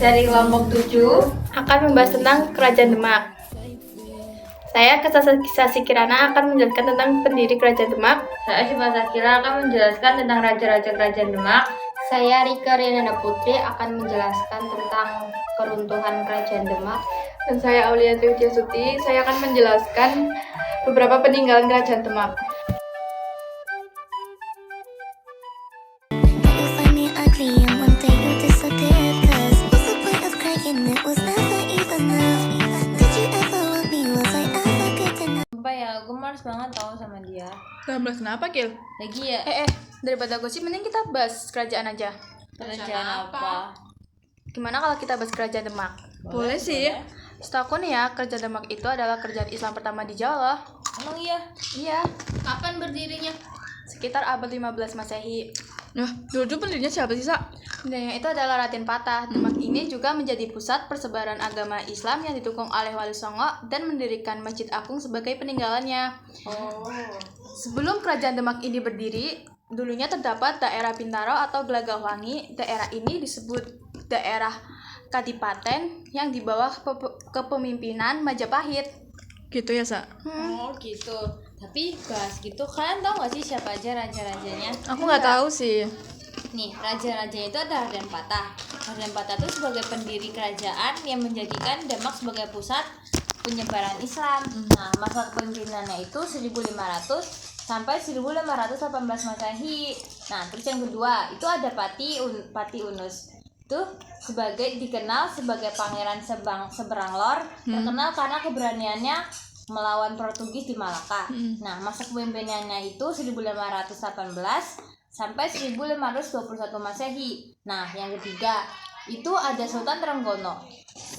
dari kelompok 7 akan membahas tentang Kerajaan Demak. Saya Kesasa Kirana akan menjelaskan tentang pendiri Kerajaan Demak. Saya Syifa Sakila akan menjelaskan tentang raja-raja Kerajaan Demak. Saya Rika Riananda Putri akan menjelaskan tentang keruntuhan Kerajaan Demak. Dan saya Aulianti Widyasuti, saya akan menjelaskan beberapa peninggalan Kerajaan Demak. Sumpah ya, gue males banget tau sama dia. Kenapa, Kil? Lagi ya, Daripada gosip, mending kita bahas kerajaan aja. kerajaan apa? Gimana kalau kita bahas Kerajaan Demak? Boleh sih. Setahu aku nih ya, Kerajaan Demak itu adalah kerajaan Islam pertama di Jawa. Emang iya? Iya, Kapan berdirinya? sekitar abad 15 Masehi. Nah, dulu pendirinya siapa sih, Sa? Dan itu adalah Raden Patah. Demak ini juga menjadi pusat persebaran agama Islam yang didukung oleh Wali Songo dan mendirikan Masjid Agung sebagai peninggalannya. Oh. Sebelum Kerajaan Demak ini berdiri, dulunya terdapat daerah Bintaro atau Gelagahwangi. Daerah ini disebut daerah Kadipaten yang di bawah kepemimpinan Majapahit. Gitu ya, Sa? Oh gitu. Tapi bahas gitu, kalian tahu gak sih siapa aja raja-rajanya? Aku nggak tahu sih. Nih, raja-rajanya itu ada Raden Patah. Raden Patah itu sebagai pendiri kerajaan yang menjadikan Demak sebagai pusat penyebaran Islam. Nah, masa kepemimpinannya itu 1500 sampai 1518 Masehi. Nah, terus yang kedua, itu ada Pati Unus. Itu dikenal sebagai pangeran seberang lor, terkenal karena keberaniannya melawan Portugis di Malaka. Nah, masa kepemimpinannya itu 1518 sampai 1521 Masehi. Nah, yang ketiga, itu ada Sultan Trenggono.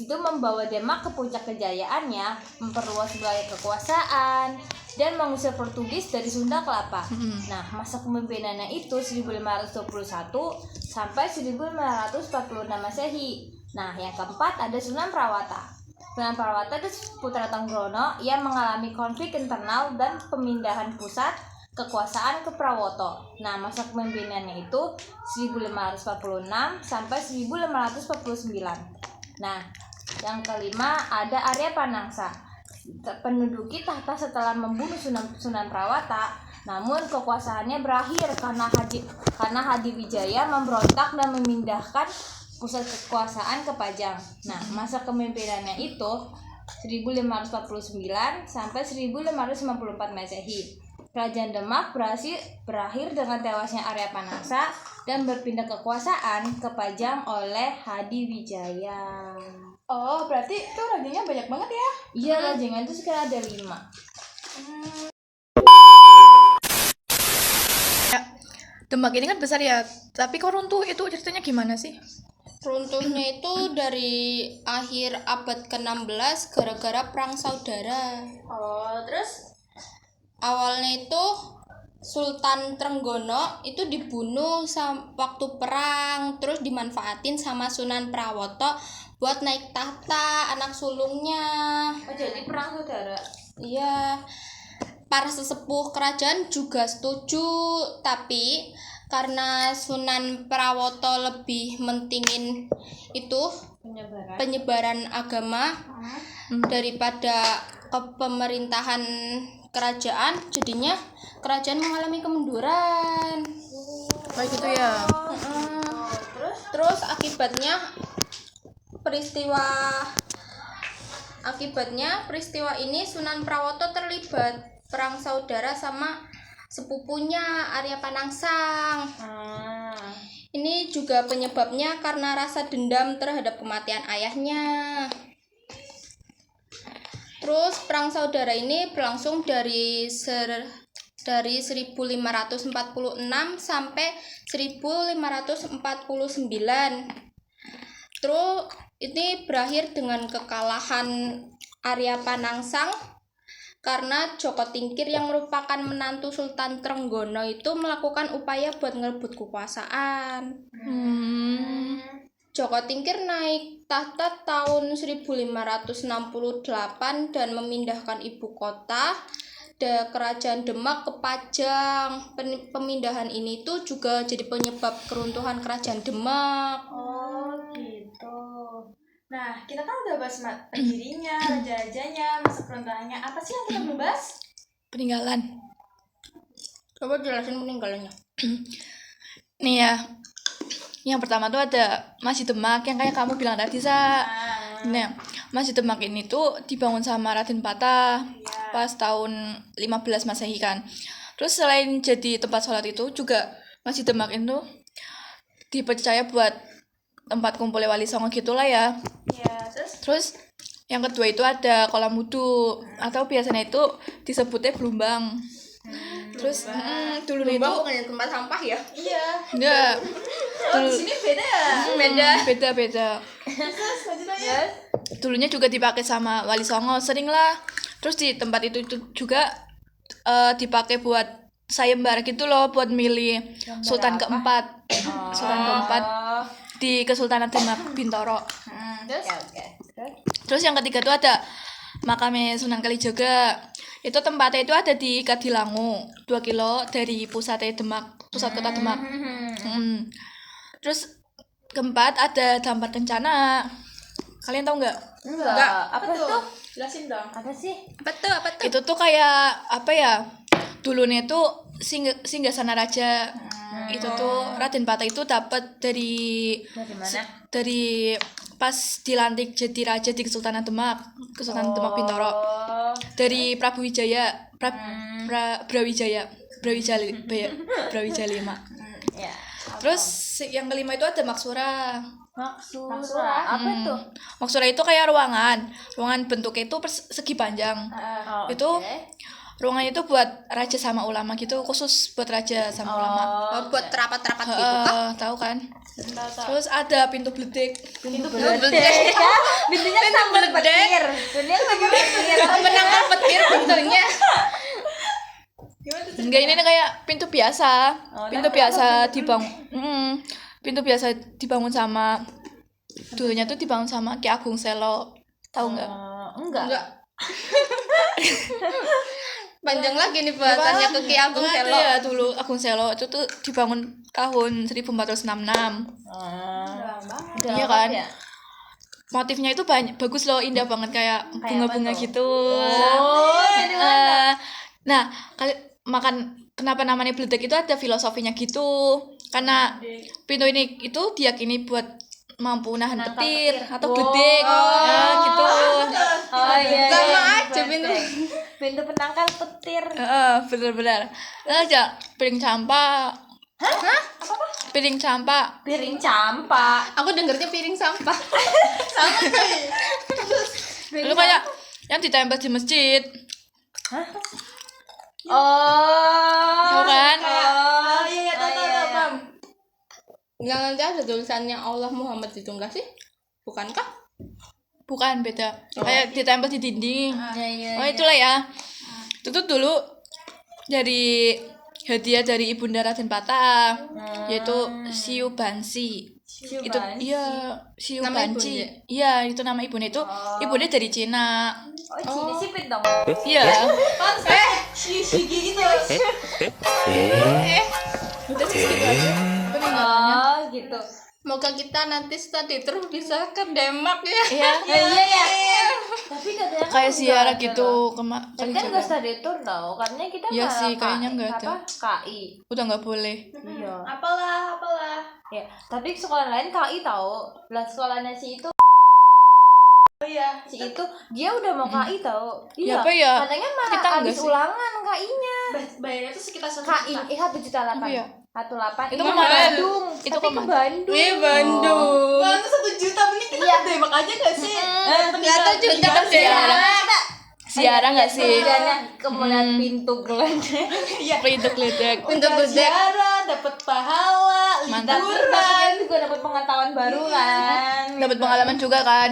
Itu membawa Demak ke puncak kejayaannya, memperluas wilayah kekuasaan, dan mengusir Portugis dari Sunda Kelapa. Nah, masa kepemimpinannya itu 1521 sampai 1546 Masehi. Nah, yang keempat ada Sunan Prawata. Sunan Prawata itu putra Trenggono yang mengalami konflik internal dan pemindahan pusat kekuasaan ke Prawoto. Nah, masa kepemimpinannya itu 1546 sampai 1549. Nah, yang kelima ada Arya Panangsa. Penduduki tahta setelah membunuh Sunan Prawata, namun kekuasaannya berakhir karena Hadiwijaya memberontak dan memindahkan pusat kekuasaan ke Pajang. Nah, masa kepemimpinannya itu 1549 sampai 1554 Masehi. Kerajaan Demak berakhir dengan tewasnya Arya Panangsa dan berpindah kekuasaan ke Pajang oleh Hadiwijaya. Oh, berarti itu rajanya banyak banget ya? Iya, rajanya itu sekitar ada 5. Demak ini kan besar ya, tapi kok runtuh itu ceritanya gimana sih? Runtuhnya itu dari akhir abad ke-16 gara-gara perang saudara. Oh, terus? Awalnya itu Sultan Trenggono itu dibunuh waktu perang, terus dimanfaatin sama Sunan Prawoto buat naik tahta anak sulungnya. Oh, jadi perang saudara. Iya, para sesepuh kerajaan juga setuju, tapi karena Sunan Prawoto lebih mentingin itu penyebaran agama daripada kepemerintahan kerajaan, jadinya kerajaan mengalami kemunduran. Kayak gitu ya. Terus akibatnya peristiwa ini Sunan Prawoto terlibat perang saudara sama sepupunya Arya Panangsang. Ini juga penyebabnya karena rasa dendam terhadap kematian ayahnya. Terus perang saudara ini berlangsung dari 1546 sampai 1549. Terus ini berakhir dengan kekalahan Arya Panangsang karena Joko Tingkir yang merupakan menantu Sultan Trenggono itu melakukan upaya buat ngerebut kekuasaan. Joko Tingkir naik tahta tahun 1568 dan memindahkan ibu kota kerajaan Demak ke Pajang. Pemindahan ini tuh juga jadi penyebab keruntuhan kerajaan Demak. Oh gitu. Nah, kita kan udah bahas pendirinya, raja-rajanya, masa kerontaannya. Apa sih yang kita belum bahas? Peninggalan. Coba jelasin peninggalannya. Nih ya. Yang pertama tuh ada Masjid Demak yang kayak kamu bilang tadi, Sa. Nah, Masjid Demak ini tuh dibangun sama Raden Patah pas tahun 15 Masehi kan. Terus selain jadi tempat sholat itu juga Masjid Demak itu dipercaya buat tempat kumpulnya Wali Songo gitulah ya. Ya, Terus yang kedua itu ada kolam wudhu atau biasanya itu disebutnya belumbang. Terus dulu itu Bang bukan tempat sampah ya? iya. enggak. Oh, di sini beda ya? Beda. Dulunya juga dipakai sama Wali Songo sering lah. Terus di tempat itu juga dipakai buat sayembara gitu loh, buat milih Sultan keempat. Sultan keempat di Kesultanan Demak Bintoro. Terus oke. Terus yang ketiga tuh ada makamnya Sunan Kalijaga. Itu tempatnya itu ada di Kadilangu, 2 kilo dari pusat kota Demak. Terus keempat ada Dampar Kencana. Kalian tahu nggak? Enggak. Apa tuh? Jelasin dong. Apa sih? Apa tuh? Itu tuh kayak apa ya? Dulunya tuh singgasana raja. Itu tuh Raden Patah itu dapat dari mana? dari pas dilantik jadi raja di Kesultanan Demak Bintoro. Dari Prabu Wijaya, Brawijaya 5. Ya. Terus yang kelima itu ada Maksura. Maksura. Apa tuh? Maksura itu kayak ruangan bentuknya itu persegi panjang. Itu ruangan itu buat raja sama ulama gitu, khusus buat raja sama ulama. Oh, buat terapat-terapat gitu kah? Tahu kan? Terus ada pintu bledek. Pintunya sambal petir. Pintunya sambal petir. Menangkap petir pintunya. Enggak, ini kayak pintu biasa. Pintu biasa dibangun sama dulunya tuh dibangun sama Ki Agung Selo. Tahu enggak? Enggak. Panjang lagi nih bahasannya ke Ki Agung Itu Selo. ya dulu Agung Selo itu tuh dibangun tahun 1466. Iya kan? Ya? Motifnya itu bagus loh, indah banget kayak bunga-bunga gitu. Nah, kenapa namanya bledek itu ada filosofinya gitu. Karena pintu ini itu diyakini buat mampu nahan petir atau bledek. Ya, gitu. Oh iya. Sama aja Pintu penangkal petir. Benar-benar. Aja piring campak. Piring campak. Piring campak. Aku dengernya piring sampah. Lu kayak yang ditempel di masjid. Tahu kan? Iya, tahu. Yang nanti ada tulisannya Allah Muhammad itu enggak sih? Bukankah? Bukan, beda. Kayak ditempel di dinding. Iya. Oh, itulah ya. Itu tuh dulu dari hadiah dari Ibunda Raden Patah, yaitu Siu Bansi. Itu iya, Siu Nama Bansi. ibunya? Iya, itu nama ibunya itu. Ibunya dari Cina. Oh, Cina sipit dong. Iya. Shigi gitu. Udah sih segitu aja. Peninggalannya. Oh, gitu. Semoga kita nanti study terus bisa ke Demak ya. Iya. Iya. Tapi katanya Kayak enggak siara ada. gitu Tapi kan enggak study tour tau, karena kita Iya malah sih, kayaknya KI. enggak ada. Apa? KI. Udah nggak boleh. Iya. Apalah. Ya, tapi sekolah lain KI tau. Lah sekolahnya si itu Oh iya. si itu dia udah mau KI tau. Ya, apa ya? Katanya malah Kita enggak habis sih. ulangan KI-nya. Bayarnya tuh sekitar 1 KI juta. 1,8 Apa ya? 1,8 Itu ke kemana? Bandung. Itu Tapi ke kemana? Bandung. Bandung. Wah, itu 1 juta mending kita Iya. ke Demak aja gak sih? Enggak tahu juga ke Demak. Siara nggak sih? Kemudian kemudian pintu geledek. Pintu geledek. Untuk gede. Sejarah, dapat pahala, Mantap. liburan. juga dapat pengetahuan baru kan. Dapat pengalaman juga kan?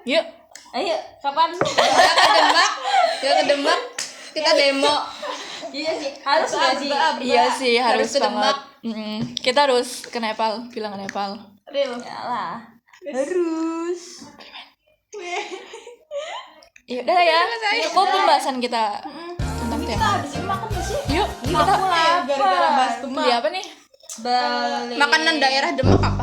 Yuk. Ayo, kapan? Kita ke Demak. Kita demo. Iya sih, harus nggak sih? Iya sih, harus ke banget. Kita harus ke Nepal, bilang ke Nepal. Real. Yalah, harus. Ya udah ya. Cukup pembahasan kita tentang tema. Habis ini makan gak sih? Yuk, kita Gara-gara bahas Demak. beli apa nih? Balik. Makanan daerah Demak apa?